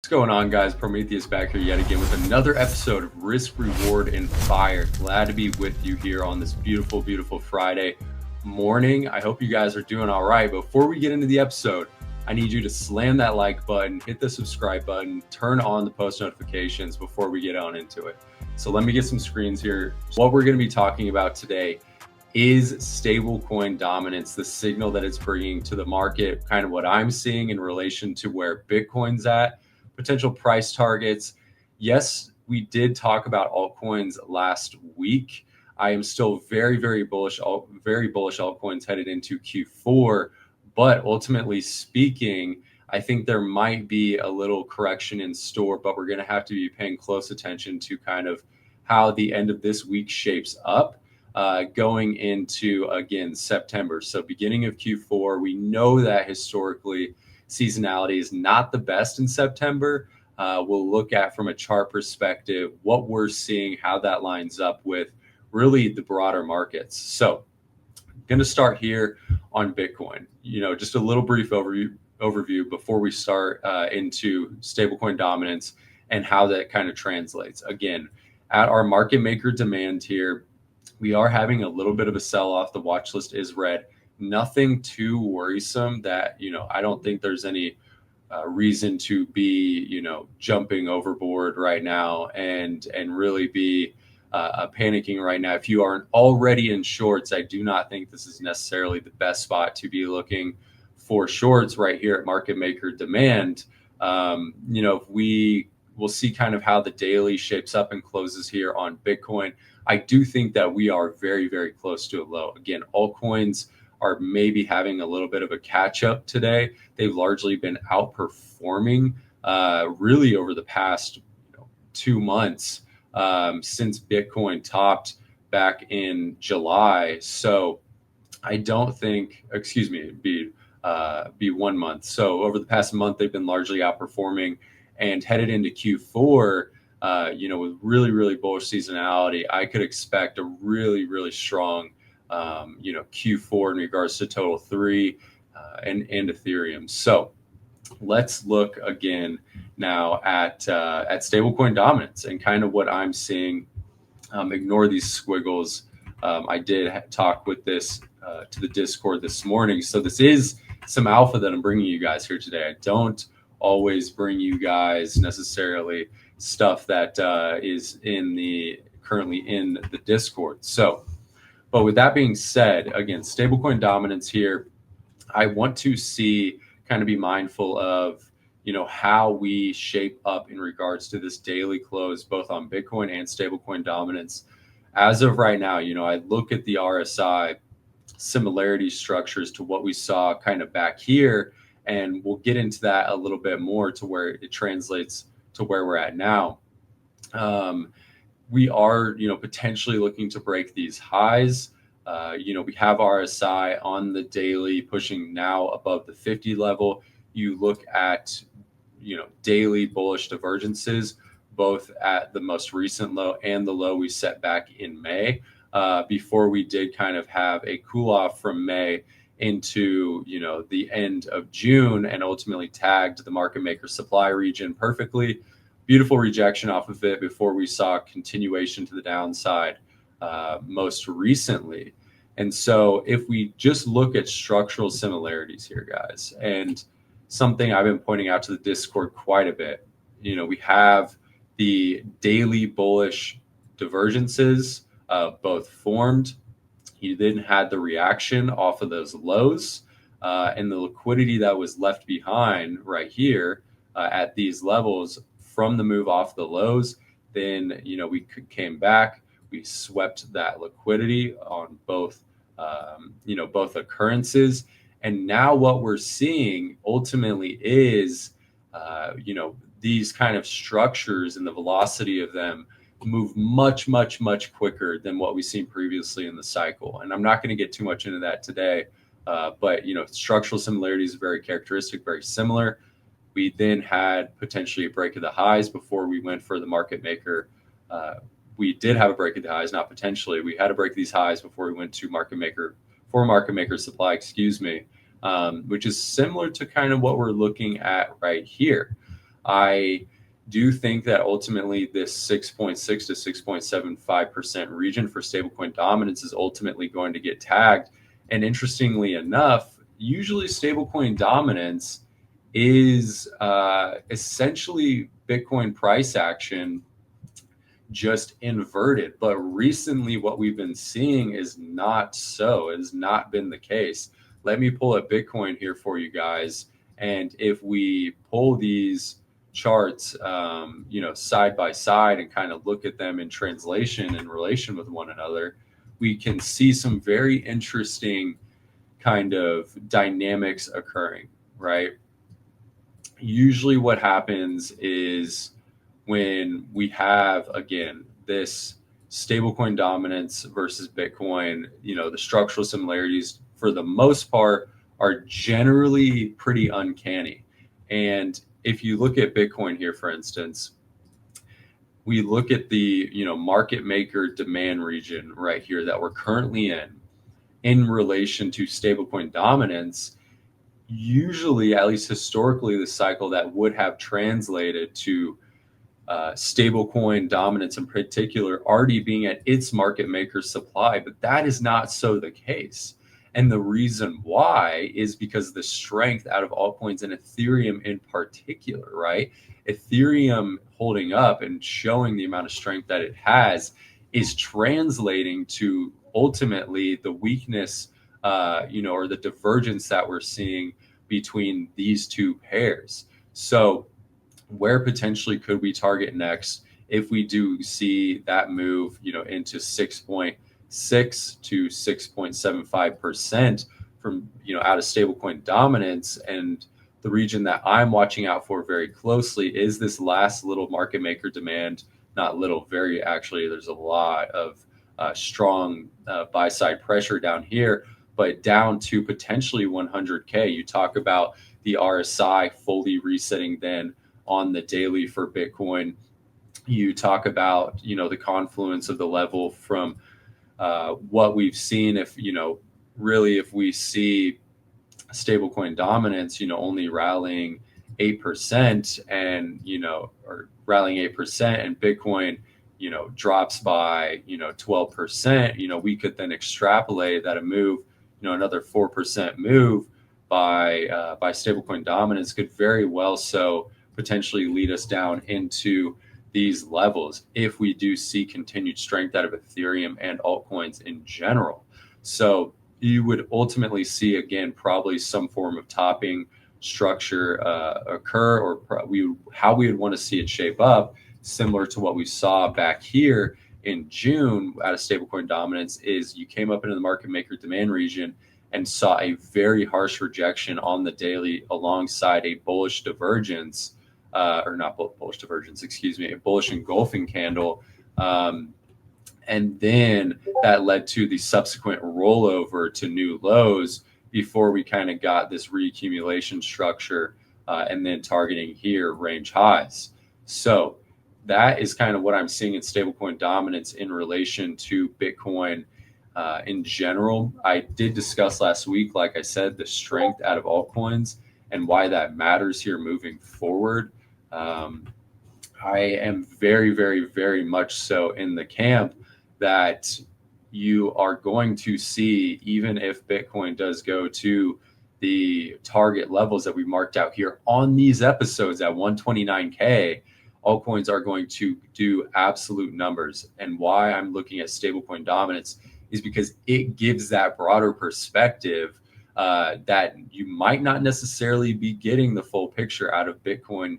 What's going on, guys? Prometheus back here yet again with another episode of Risk, Reward, and Fire. Glad to be with you here on this beautiful, beautiful Friday morning. I hope you guys are doing all right. Before we get into the episode, I need you to slam that like button, hit the subscribe button, turn on the post notifications before we get on into it. So let me get some screens here. What we're going to be talking about today is stablecoin dominance, the signal that it's bringing to the market, kind of what I'm seeing in relation to where Bitcoin's at, potential price targets. Yes, we did talk about altcoins last week. I am still very, very bullish altcoins headed into Q4. But ultimately speaking, I think there might be a little correction in store, but we're going to have to be paying close attention to kind of how the end of this week shapes up. Going into, again, September. So beginning of Q4, we know that historically seasonality is not the best in September. We'll look at from a chart perspective what we're seeing, how that lines up with really the broader markets. So I'm going to start here on Bitcoin. Just a little brief overview before we start into stablecoin dominance and how that kind of translates. Again, at our market maker demand here, we are having a little bit of a sell-off. The watch list is red. Nothing too worrisome that, I don't think there's any reason to be, jumping overboard right now and really be panicking right now. If you aren't already in shorts, I do not think this is necessarily the best spot to be looking for shorts right here at market maker demand. We will see kind of how the daily shapes up and closes here on Bitcoin. I do think that we are very, very close to a low. Again, altcoins are maybe having a little bit of a catch up today. They've largely been outperforming really over the past 2 months since Bitcoin topped back in July. So I don't think, it'd be 1 month. So over the past month, they've been largely outperforming, and headed into Q4, with really, really bullish seasonality, I could expect a really, really strong, Q4 in regards to total 3 and Ethereum. So let's look again now at stablecoin dominance and kind of what I'm seeing. Ignore these squiggles. I did talk with this to the Discord this morning. So this is some alpha that I'm bringing you guys here today. I don't always bring you guys necessarily stuff that is currently in the Discord. So, but with that being said, again, stablecoin dominance here, I want to kind of be mindful of, how we shape up in regards to this daily close, both on Bitcoin and stablecoin dominance. As of right now, I look at the RSI similarity structures to what we saw kind of back here, and we'll get into that a little bit more to where it translates to where we're at now. We are, potentially looking to break these highs. We have RSI on the daily pushing now above the 50 level. You look at, daily bullish divergences, both at the most recent low and the low we set back in May, before we did kind of have a cool off from May into the end of June, and ultimately tagged the market maker supply region perfectly. Beautiful rejection off of it before we saw continuation to the downside most recently. And so if we just look at structural similarities here, guys, and something I've been pointing out to the Discord quite a bit, we have the daily bullish divergences both formed. You then had the reaction off of those lows, and the liquidity that was left behind right here at these levels from the move off the lows. Then, we came back, we swept that liquidity on both, both occurrences. And now what we're seeing ultimately is, these kind of structures and the velocity of them move much, much, much quicker than what we've seen previously in the cycle. And I'm not going to get too much into that today, but structural similarities are very characteristic, very similar. We then had potentially a break of the highs before we went for the market maker. We did have a break of the highs, not potentially. We had a break of these highs before we went to market maker supply, which is similar to kind of what we're looking at right here. I do think that ultimately this 6.6 to 6.75% region for stablecoin dominance is ultimately going to get tagged. And interestingly enough, usually stablecoin dominance is essentially Bitcoin price action just inverted. But recently, what we've been seeing is not so. It has not been the case. Let me pull up Bitcoin here for you guys. And if we pull these charts, side by side and kind of look at them in translation in relation with one another, we can see some very interesting kind of dynamics occurring, right? Usually what happens is when we have, again, this stablecoin dominance versus Bitcoin, the structural similarities for the most part are generally pretty uncanny. And if you look at Bitcoin here, for instance, we look at the, market maker demand region right here that we're currently in relation to stablecoin dominance. Usually, at least historically, the cycle that would have translated to stablecoin dominance in particular already being at its market maker supply, but that is not so the case. And the reason why is because the strength out of altcoins and Ethereum in particular, right? Ethereum holding up and showing the amount of strength that it has is translating to ultimately the weakness, or the divergence that we're seeing between these two pairs. So where potentially could we target next if we do see that move, into 6.6 to 6.75% from, out of stablecoin dominance? And the region that I'm watching out for very closely is this last little market maker demand, not little, very actually, there's a lot of strong buy side pressure down here, but down to potentially 100K. You talk about the RSI fully resetting then on the daily for Bitcoin. You talk about, the confluence of the level from what we've seen. If, really, if we see stablecoin dominance, only rallying 8% and, or rallying 8% and Bitcoin, drops by, 12%, we could then extrapolate that a move, another 4% move by stablecoin dominance could very well so potentially lead us down into these levels if we do see continued strength out of Ethereum and altcoins in general. So you would ultimately see, again, probably some form of topping structure occur, or how we would want to see it shape up, similar to what we saw back here in June out of stablecoin dominance, is you came up into the market maker demand region and saw a very harsh rejection on the daily alongside a bullish divergence, or not bullish divergence, excuse me, a bullish engulfing candle. And then that led to the subsequent rollover to new lows before we kind of got this reaccumulation structure, and then targeting here range highs. So that is kind of what I'm seeing in stablecoin dominance in relation to Bitcoin in general. I did discuss last week, like I said, the strength out of altcoins and why that matters here moving forward. I am very, very, very much so in the camp that you are going to see, even if Bitcoin does go to the target levels that we marked out here on these episodes at 129K, altcoins are going to do absolute numbers. And why I'm looking at stablecoin dominance is because it gives that broader perspective that you might not necessarily be getting the full picture out of Bitcoin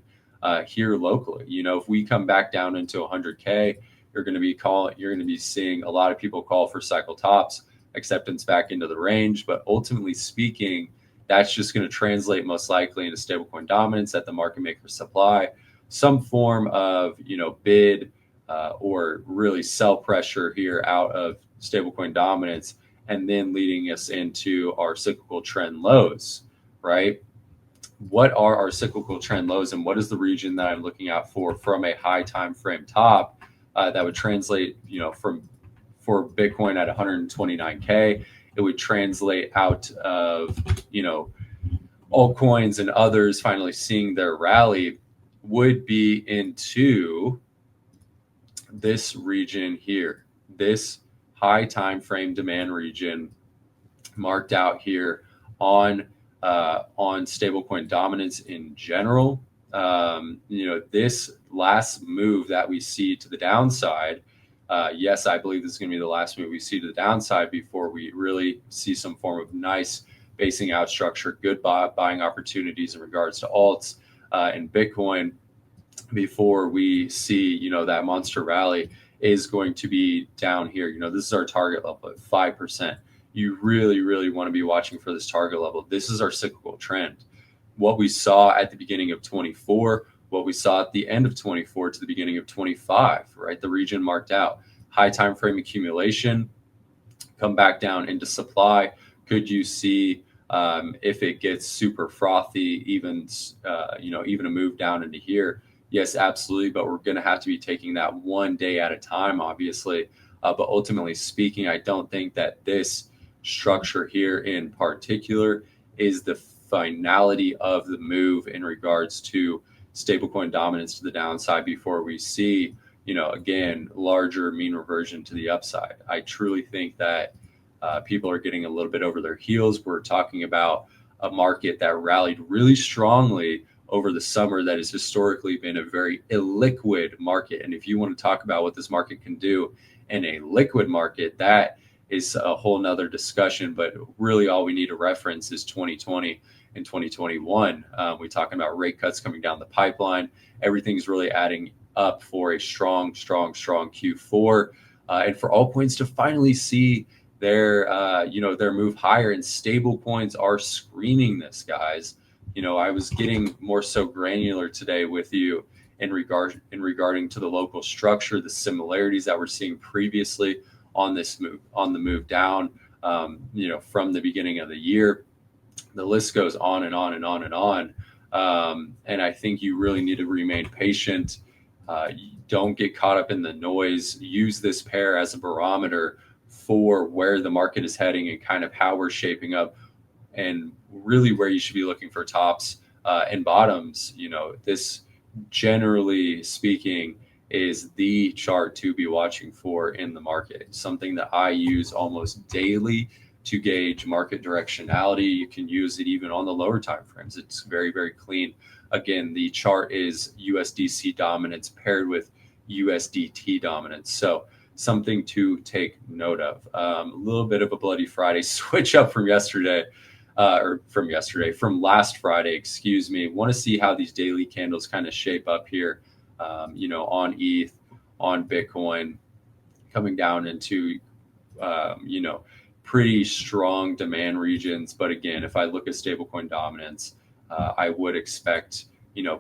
here locally. If we come back down into 100K, you're going to be seeing a lot of people call for cycle tops, acceptance back into the range. But ultimately speaking, that's just going to translate most likely into stablecoin dominance at the market maker supply, some form of bid or really sell pressure here out of stablecoin dominance, and then leading us into our cyclical trend lows, right? What are our cyclical trend lows, and what is the region that I'm looking out for from a high time frame top that would translate, for Bitcoin at 129K? It would translate out of, altcoins and others finally seeing their rally would be into this region here, this high time frame demand region marked out here on stablecoin dominance in general. This last move that we see to the downside, yes, I believe this is going to be the last move we see to the downside before we really see some form of nice basing out structure, good buying opportunities in regards to alts and Bitcoin before we see, that monster rally is going to be down here. This is our target level at 5%. You really, really want to be watching for this target level. This is our cyclical trend. What we saw at the beginning of 24, what we saw at the end of 24 to the beginning of 25, right? The region marked out. High time frame accumulation, come back down into supply. Could you see if it gets super frothy, even a move down into here? Yes, absolutely. But we're going to have to be taking that one day at a time, obviously. But ultimately speaking, I don't think that this structure here in particular is the finality of the move in regards to stablecoin dominance to the downside before we see, again, larger mean reversion to the upside. I truly think that people are getting a little bit over their heels. We're talking about a market that rallied really strongly over the summer that has historically been a very illiquid market. And if you want to talk about what this market can do in a liquid market, that is a whole nother discussion. But really all we need to reference is 2020 and 2021. We're talking about rate cuts coming down the pipeline. Everything's really adding up for a strong Q4. And for altcoins to finally see their move higher, and stable coins are screaming this, guys. I was getting more so granular today with you in regarding to the local structure, the similarities that we're seeing previously on the move down, from the beginning of the year. The list goes on and on and on and on. And I think you really need to remain patient. Don't get caught up in the noise. Use this pair as a barometer for where the market is heading and kind of how we're shaping up, and really where you should be looking for tops and bottoms. This, generally speaking, is the chart to be watching for in the market. Something that I use almost daily to gauge market directionality. You can use it even on the lower time frames. It's very, very clean. Again, the chart is USDC dominance paired with USDT dominance. So something to take note of. A little bit of a Bloody Friday switch up from last Friday, excuse me. Want to see how these daily candles kind of shape up here, on ETH, on Bitcoin, coming down into, pretty strong demand regions. But again, if I look at stablecoin dominance, I would expect,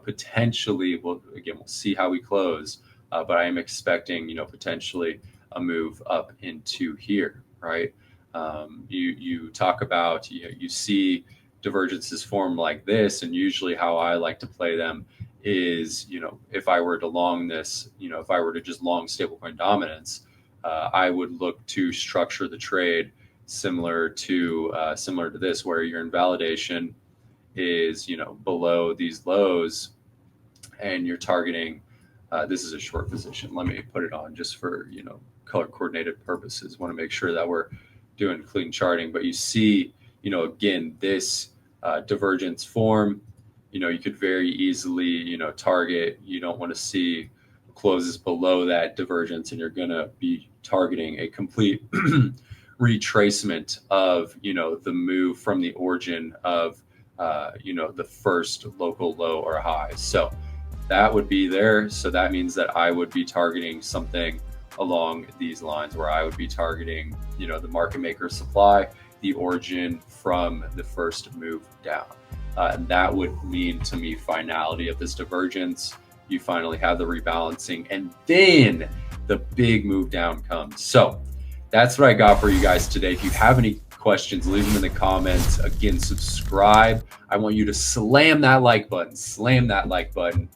potentially, we'll see how we close, but I am expecting, potentially a move up into here, right? You talk about, you see divergences form like this, and usually how I like to play them is, if I were to long this, if I were to just long stablecoin dominance, I would look to structure the trade similar to this, where your invalidation is, below these lows, and you're targeting, this is a short position. Let me put it on just for, color coordinated purposes. Want to make sure that we're doing clean charting. But you see, again, this divergence form, you could very easily, target, you don't want to see closes below that divergence, and you're going to be targeting a complete retracement of, the move from the origin of, the first local low or high. So that would be there. So that means that I would be targeting something along these lines, where I would be targeting, the market maker supply, the origin from the first move down. And that would mean to me finality of this divergence. You finally have the rebalancing, and then the big move down comes. So that's what I got for you guys today. If you have any questions, leave them in the comments. Again, subscribe. I want you to slam that like button.